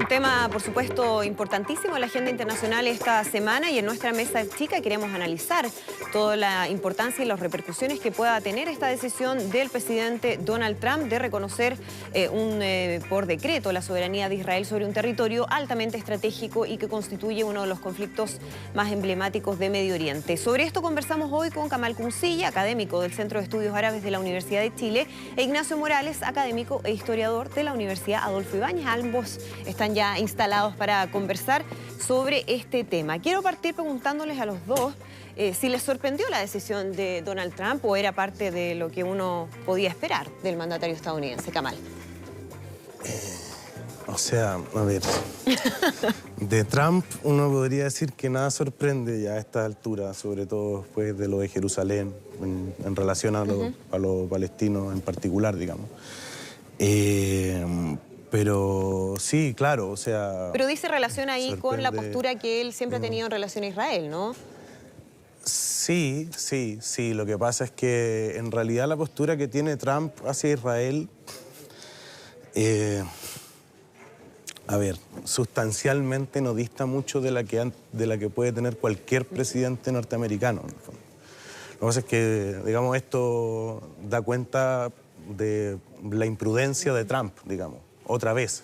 tema, por supuesto, importantísimo en la agenda internacional esta semana, y en nuestra mesa chica queremos analizar toda la importancia y las repercusiones que pueda tener esta decisión del presidente Donald Trump de reconocer por decreto la soberanía de Israel sobre un territorio altamente estratégico y que constituye uno de los conflictos más emblemáticos de Medio Oriente. Sobre esto conversamos hoy con Kamal Kounsilla, académico del Centro de Estudios Árabes de la Universidad de Chile, e Ignacio Morales, académico e historiador de la Universidad Adolfo Ibáñez. Ambos están ya instalados para conversar sobre este tema. Quiero partir preguntándoles a los dos si les sorprendió la decisión de Donald Trump o era parte de lo que uno podía esperar del mandatario estadounidense. Kamal. O sea, a ver, de Trump uno podría decir que nada sorprende ya a esta altura, sobre todo después de lo de Jerusalén, en relación a los palestinos en particular, digamos. Pero sí, claro, o sea... Pero dice relación ahí con la postura que él siempre ha tenido en relación a Israel, ¿no? Sí. Lo que pasa es que en realidad la postura que tiene Trump hacia Israel... a ver, sustancialmente no dista mucho de la que puede tener cualquier presidente norteamericano, en el fondo. Lo que pasa es que, digamos, esto da cuenta de la imprudencia de Trump, digamos, otra vez,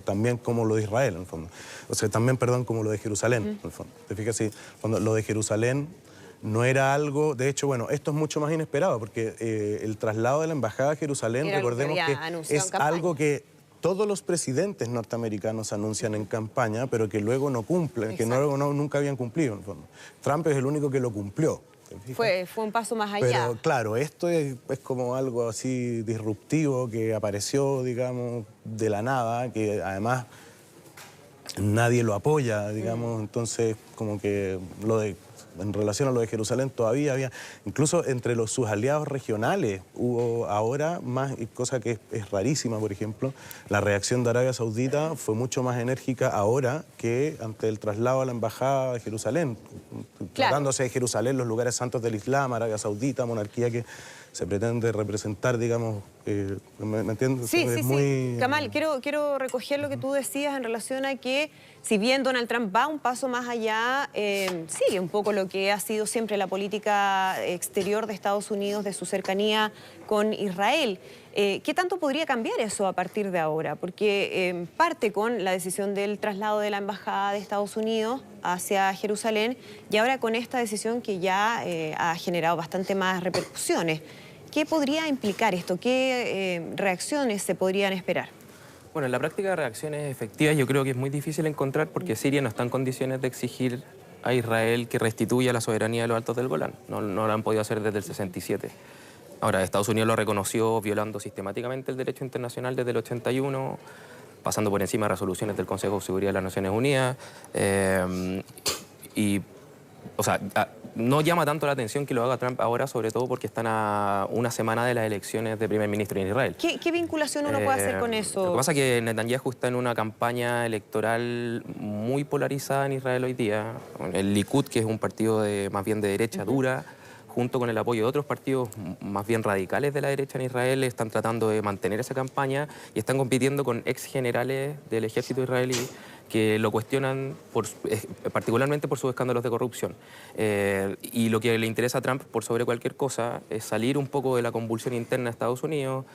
también como lo de Israel, en el fondo. O sea, también, perdón, como lo de Jerusalén, en el fondo. ¿Te fijas? Sí, cuando lo de Jerusalén no era algo... De hecho, bueno, esto es mucho más inesperado, porque el traslado de la embajada a Jerusalén, recordemos que es algo que todos los presidentes norteamericanos anuncian en campaña, pero que luego no cumplen, que nunca habían cumplido, en el fondo. Trump es el único que lo cumplió. Fue un paso más allá. Pero claro, esto es como algo así disruptivo que apareció, digamos, de la nada, que además nadie lo apoya, digamos, entonces como que en relación a lo de Jerusalén todavía había, incluso entre sus aliados regionales hubo ahora más, cosa que es rarísima, por ejemplo, la reacción de Arabia Saudita fue mucho más enérgica ahora que ante el traslado a la embajada de Jerusalén. Claro. Tratándose de Jerusalén, los lugares santos del Islam, Arabia Saudita, monarquía que se pretende representar, digamos, ¿me entiendes? Sí. Kamal, quiero recoger lo que tú decías en relación a que, si bien Donald Trump va un paso más allá, sigue un poco lo que ha sido siempre la política exterior de Estados Unidos, de su cercanía con Israel. ¿Qué tanto podría cambiar eso a partir de ahora? Porque parte con la decisión del traslado de la embajada de Estados Unidos hacia Jerusalén, y ahora con esta decisión que ya ha generado bastante más repercusiones. ¿Qué podría implicar esto? ¿Qué reacciones se podrían esperar? Bueno, en la práctica, reacciones efectivas yo creo que es muy difícil encontrar, porque Siria no está en condiciones de exigir a Israel que restituya la soberanía de los Altos del Golán. No lo han podido hacer desde el 67. Ahora, Estados Unidos lo reconoció violando sistemáticamente el derecho internacional desde el 81, pasando por encima de resoluciones del Consejo de Seguridad de las Naciones Unidas. O sea, no llama tanto la atención que lo haga Trump ahora, sobre todo porque están a una semana de las elecciones de primer ministro en Israel. ¿Qué vinculación uno puede hacer con eso? Lo que pasa es que Netanyahu está en una campaña electoral muy polarizada en Israel hoy día. El Likud, que es un partido más bien de derecha dura, junto con el apoyo de otros partidos más bien radicales de la derecha en Israel, están tratando de mantener esa campaña y están compitiendo con ex generales del ejército israelí que lo cuestionan particularmente por sus escándalos de corrupción. Y lo que le interesa a Trump, por sobre cualquier cosa, es salir un poco de la convulsión interna de Estados Unidos,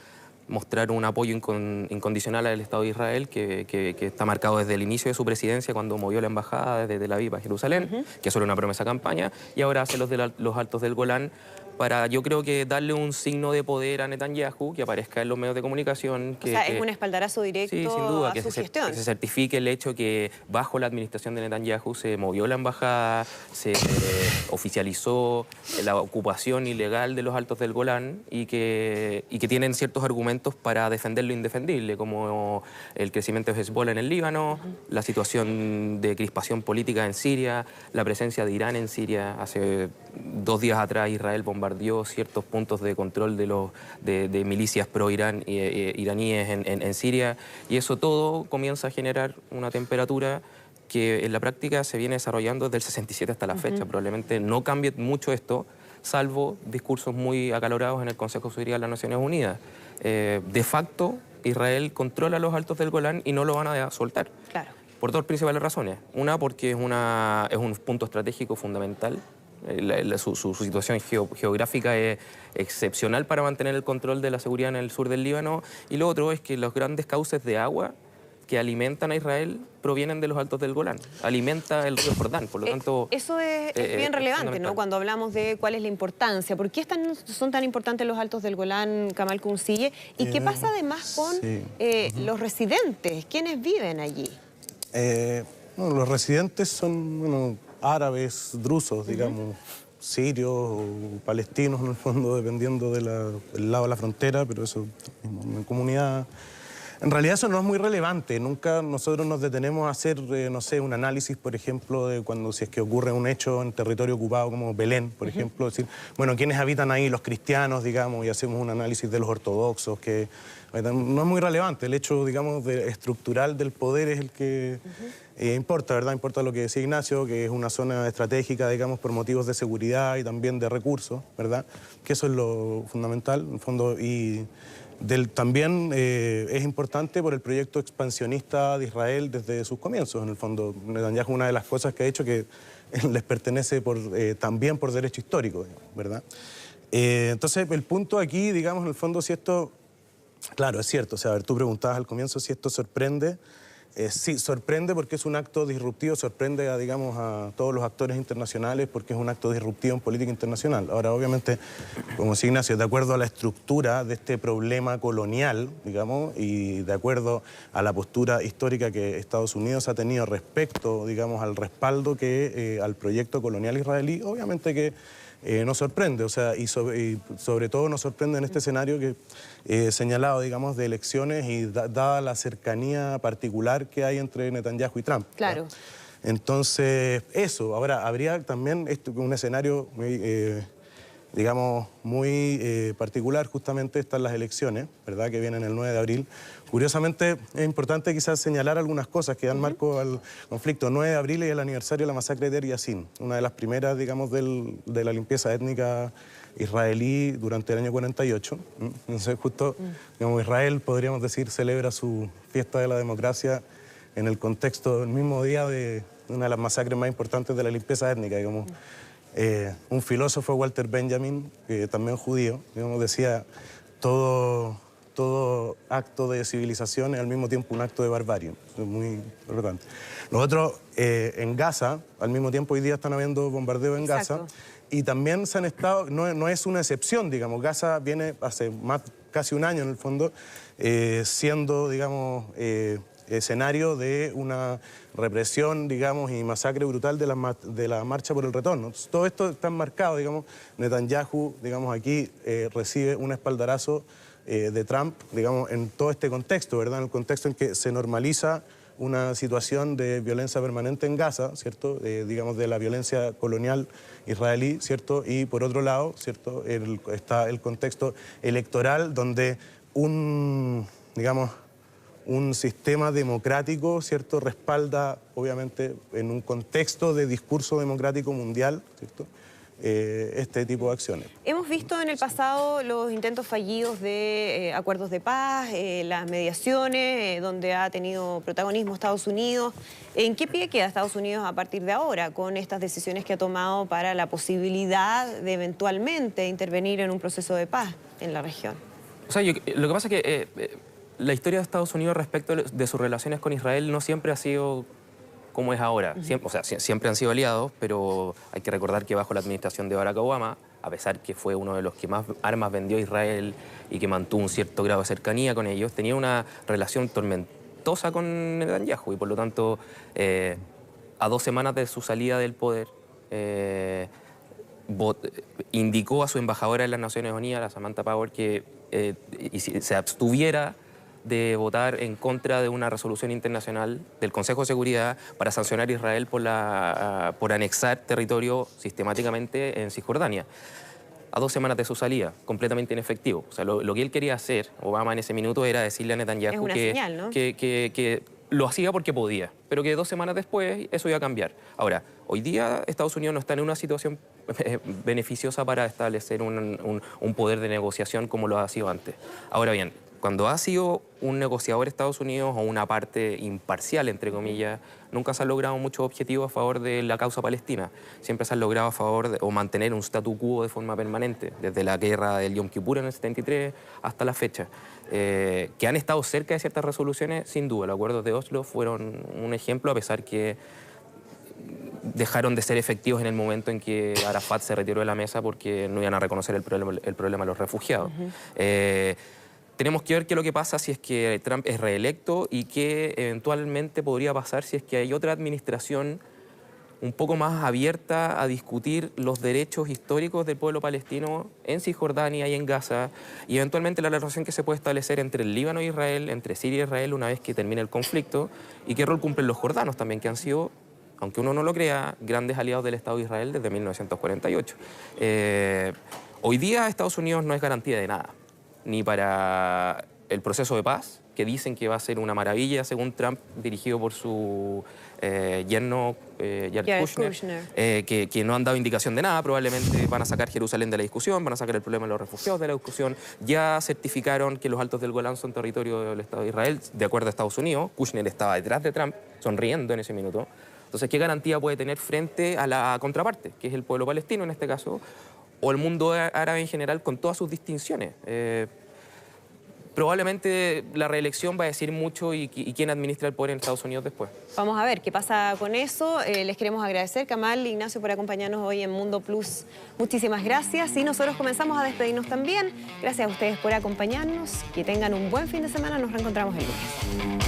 mostrar un apoyo incondicional al Estado de Israel que está marcado desde el inicio de su presidencia, cuando movió la embajada desde Tel Aviv a Jerusalén, que es solo una promesa campaña, y ahora hace los Altos del Golán para, yo creo que, darle un signo de poder a Netanyahu, que aparezca en los medios de comunicación. O sea, es un espaldarazo directo, sí, sin duda, a su gestión. Que se certifique el hecho que bajo la administración de Netanyahu se movió la embajada, se oficializó la ocupación ilegal de los Altos del Golán y que tienen ciertos argumentos para defender lo indefendible, como el crecimiento de Hezbollah en el Líbano, la situación de crispación política en Siria, la presencia de Irán en Siria. Hace 2 días atrás Israel bombardeó ciertos puntos de control de milicias pro-Irán iraníes en Siria, y eso todo comienza a generar una temperatura que en la práctica se viene desarrollando desde el 67 hasta la fecha. Probablemente no cambie mucho esto, salvo discursos muy acalorados en el Consejo de Seguridad de las Naciones Unidas. De facto, Israel controla los altos del Golán y no lo van a soltar. Claro. Por dos principales razones. Una, porque es un punto estratégico fundamental. Su situación geográfica es excepcional para mantener el control de la seguridad en el sur del Líbano. Y lo otro es que los grandes cauces de agua que alimentan a Israel provienen de los altos del Golán. Alimenta el río Jordán, por lo tanto... Eso es bien relevante, ¿no? Cuando hablamos de cuál es la importancia. ¿Por qué son tan importantes los altos del Golán, Kamal Kunsille? ¿Y qué pasa además con los residentes? ¿Quiénes viven allí? Bueno, los residentes son árabes, drusos, digamos, sirios o palestinos en el fondo, dependiendo del lado de la frontera, pero eso es una comunidad. En realidad eso no es muy relevante. Nunca nosotros nos detenemos a hacer, no sé, un análisis, por ejemplo, de cuando si es que ocurre un hecho en territorio ocupado como Belén, por ejemplo, decir, bueno, ¿quiénes habitan ahí? Los cristianos, digamos, y hacemos un análisis de los ortodoxos, que no es muy relevante. El hecho, digamos, estructural del poder es el que importa, ¿verdad? Importa lo que decía Ignacio, que es una zona estratégica, digamos, por motivos de seguridad y también de recursos, ¿verdad? Que eso es lo fundamental, en el fondo, y... También es importante por el proyecto expansionista de Israel desde sus comienzos. En el fondo, Netanyahu, una de las cosas que ha hecho que les pertenece también por derecho histórico, ¿verdad? Entonces, el punto aquí, digamos, en el fondo, si esto... Claro, es cierto. O sea, a ver, tú preguntabas al comienzo si esto sorprende. Sí, sorprende porque es un acto disruptivo, sorprende a todos los actores internacionales porque es un acto disruptivo en política internacional. Ahora, obviamente, como decía Ignacio, de acuerdo a la estructura de este problema colonial, digamos, y de acuerdo a la postura histórica que Estados Unidos ha tenido respecto, digamos, al respaldo al proyecto colonial israelí, obviamente que nos sorprende, o sea, y sobre todo nos sorprende en este escenario que señalado, digamos, de elecciones y dada la cercanía particular que hay entre Netanyahu y Trump. Claro. ¿Verdad? Entonces, eso. Ahora, habría también un escenario muy, digamos, muy particular, justamente están las elecciones, ¿verdad?, que vienen el 9 de abril. Curiosamente, es importante quizás señalar algunas cosas que dan marco al conflicto. 9 de abril es el aniversario de la masacre de Deir Yassin, una de las primeras, digamos, de la limpieza étnica israelí durante el año 48. Entonces, justo, digamos, Israel, podríamos decir, celebra su fiesta de la democracia en el contexto del mismo día de una de las masacres más importantes de la limpieza étnica, digamos. Un filósofo, Walter Benjamin, también judío, digamos, decía, todo acto de civilización es al mismo tiempo un acto de barbarie. Es muy importante. Los otros, en Gaza, al mismo tiempo hoy día están habiendo bombardeos en Gaza. Y también se han estado, no es una excepción, digamos, Gaza viene hace casi un año en el fondo, siendo, digamos, escenario de una represión, digamos, y masacre brutal de la marcha por el retorno. Entonces, todo esto está enmarcado, digamos, Netanyahu, digamos, aquí recibe un espaldarazo de Trump, digamos, en todo este contexto, ¿verdad? En el contexto en que se normaliza una situación de violencia permanente en Gaza, ¿cierto? Digamos, de la violencia colonial israelí, ¿cierto? Y por otro lado, ¿cierto? Está el contexto electoral donde digamos, un sistema democrático, ¿cierto?, respalda, obviamente, en un contexto de discurso democrático mundial, ¿cierto?, este tipo de acciones. Hemos visto en el pasado los intentos fallidos de acuerdos de paz, las mediaciones, donde ha tenido protagonismo Estados Unidos. ¿En qué pie queda Estados Unidos a partir de ahora con estas decisiones que ha tomado para la posibilidad de eventualmente intervenir en un proceso de paz en la región? O sea, lo que pasa es que la historia de Estados Unidos respecto de sus relaciones con Israel no siempre ha sido como es ahora. Siempre han sido aliados, pero hay que recordar que bajo la administración de Barack Obama, a pesar que fue uno de los que más armas vendió a Israel y que mantuvo un cierto grado de cercanía con ellos, tenía una relación tormentosa con Netanyahu y por lo tanto, a 2 semanas de su salida del poder, indicó a su embajadora en las Naciones Unidas, a Samantha Power, que se abstuviera de votar en contra de una resolución internacional del Consejo de Seguridad para sancionar a Israel por anexar territorio sistemáticamente en Cisjordania. A 2 semanas de su salida, completamente inefectivo. O sea, lo que él quería hacer, Obama en ese minuto, era decirle a Netanyahu que lo hacía porque podía, pero que 2 semanas después eso iba a cambiar. Ahora, hoy día Estados Unidos no está en una situación beneficiosa para establecer un poder de negociación como lo ha sido antes. Ahora bien, Cuando ha sido un negociador Estados Unidos o una parte imparcial, entre comillas, nunca se han logrado muchos objetivos a favor de la causa palestina. Siempre se han logrado a favor o mantener un statu quo de forma permanente, desde la guerra del Yom Kippur en el 73 hasta la fecha. Que han estado cerca de ciertas resoluciones, sin duda. Los acuerdos de Oslo fueron un ejemplo, a pesar que dejaron de ser efectivos en el momento en que Arafat se retiró de la mesa porque no iban a reconocer el problema de los refugiados. Tenemos que ver qué es lo que pasa si es que Trump es reelecto y qué eventualmente podría pasar si es que hay otra administración un poco más abierta a discutir los derechos históricos del pueblo palestino en Cisjordania y en Gaza, y eventualmente la relación que se puede establecer entre el Líbano e Israel, entre Siria e Israel una vez que termine el conflicto, y qué rol cumplen los jordanos también, que han sido, aunque uno no lo crea, grandes aliados del Estado de Israel desde 1948. Hoy día Estados Unidos no es garantía de nada, ni para el proceso de paz, que dicen que va a ser una maravilla, según Trump, dirigido por su yerno Jared Kushner, que no han dado indicación de nada. Probablemente van a sacar Jerusalén de la discusión, van a sacar el problema de los refugiados de la discusión. Ya certificaron que los Altos del Golán son territorio del Estado de Israel, de acuerdo a Estados Unidos. Kushner estaba detrás de Trump, sonriendo en ese minuto. Entonces, ¿qué garantía puede tener frente a la contraparte, que es el pueblo palestino en este caso, o el mundo árabe en general, con todas sus distinciones? Probablemente la reelección va a decir mucho y quién administra el poder en Estados Unidos después. Vamos a ver qué pasa con eso. Les queremos agradecer, Kamal, Ignacio, por acompañarnos hoy en Mundo Plus. Muchísimas gracias. Y nosotros comenzamos a despedirnos también. Gracias a ustedes por acompañarnos. Que tengan un buen fin de semana. Nos reencontramos el lunes.